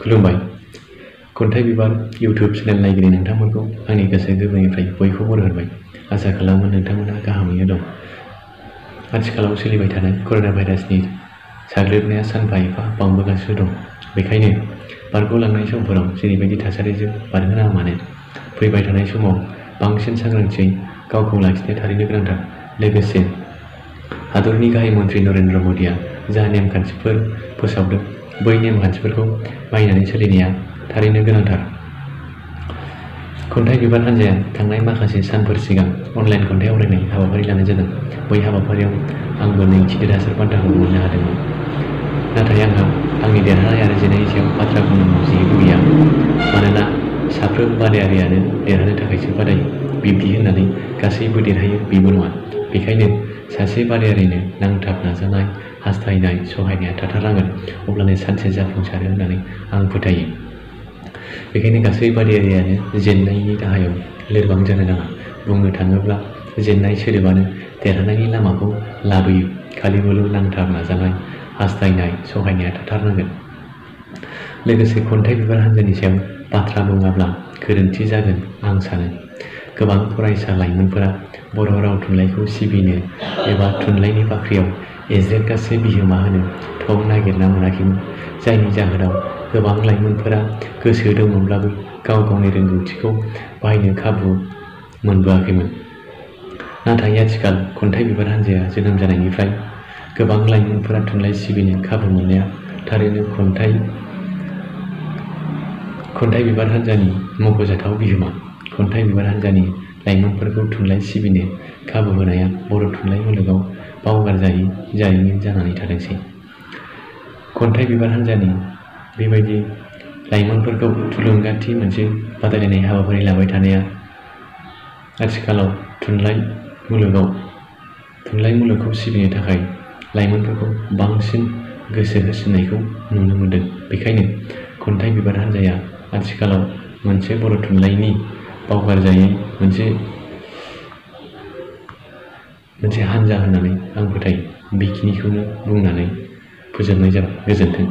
खुलुमबाय। खन्थाइ बिबार इउट्युब चेनेल नायगिरि नोंथांमोनखौ आंनि गोसो गोरबोनिफ्राय बयखौबो बर होबाय। आसा खालामो नोंथांमोना गाहामैनो दं। आथिखालाव सोलिबाय थानाय कर'ना भाइरासनि साग्लोबनाया सानफा एफा बांबोगासिनो दं। बेखायनो बारग'लांनाय समफोराव जेरैबायदि थासारिजों बारहोनाङा मानो, फैबाय थानाय समाव बांसिन सांग्रांथियै गावखौ लाखिनो थारैनो गोनांथार। लोगोसे हादरनि गाहाय मन्थ्रि नरेन्द्र मदिआ जा नेमखान्थिफोर फोसावदों, बै नेमखान्थिफोरखौ मानिनानै सोलिनाया थारैनो गोनांथार। खन्थाइ बिबार हान्जाया थांनाय माखासे सानफोर सिगां अनलाइन खन्थाइ आवरायनाय हाबाफारि लानाय जादों। बै हाबाफारियाव आंबो नैथि देरहासार बान्थाखौ मोननो हादोंमोन। नाथाय आंहा आंनि देरहानाय आरो जेननायनि सायाव बाथ्रा बुंनांगौ जेबो गैया। मानोना साफ्रोम बादायारियानो देरहानो थाखायसो बादायो। बिब्दि होननानै गासैबो देरहायो बेबो नङा। बेखायनो सासे बादायारिनो नांथाब नाजानाय, हास्थायनाय, सहायनाया थाथारनांगोन। अब्लानो सानसे जाफुंसारो होननानै आं फोथायो। बेखायनो गासै बादायारियानो जेननायनि राहायाव लोरबां जानो नाङा। बुंनो थाङोब्ला जेननाय सोदोबानो देरहानायनि लामाखौ लाबोयो। खालिबोल' नांथाब नाजानाय, हास्थायनाय, सहायनाया थाथारनांगोन। लोगोसे खन्थाइ बिबार हान्जानि सायाव बाथ्रा बुङाब्ला गोरोन्थि जागोन आं सानो। गोबां फरायसा लाइमोनफोरा बर' राव थुनलाइखौ सिबिनो एबा थुनलाइनि बाख्रियाव एज्रेदगासे बिहोमा होनो थं नागिरना मोनाखैमोन। जायनि जाहोनाव गोबां लाइमोनफोरा गोसो दंमोनब्लाबो गाव गावनि रोंगौथिखौ बाहायनो खाबु मोनबोआखैमोन। नाथाय आथिखाल खन्थाइ बिबार हान्जाया जोनोम जानायनिफ्राय गोबां लाइमोनफोरा थुनलाइ सिबिनो खाबु मोननाया थारैनो खन्थाइ बिबार हान्जानि मख'जाथाव बिहोमा। खन्थाइ बिबार हान्जानि लाइमोनफोरखौ थुनलाइ सिबिनो खाबु होनाया बर' थुनलाइ मुलुगाव बावगारजायै जारिमिन जानानै थादोंसै। खन्थाइ बिबार हान्जानि बेबायदि लाइमोनफोरखौ थुलुंगाथि मोनसे बादायलायनाय हाबाफारि लाबाय थानाया आथिखालाव थुनलाइ मुलुगखौ सिबिनो थाखाय लाइमोनफोरखौ बांसिन गोसो होसिननायखौ नुनो मोनदों। बेखायनो खन्थाइ बिबार हान्जाया आथिखालाव मोनसे बर' थुनलाइनि बावगारजायै मोनसे हान्जा होननानै आं फोथायो। बेखिनिखौनो बुंनानै फोजोबनाय जाबाय। गोजोन्थों।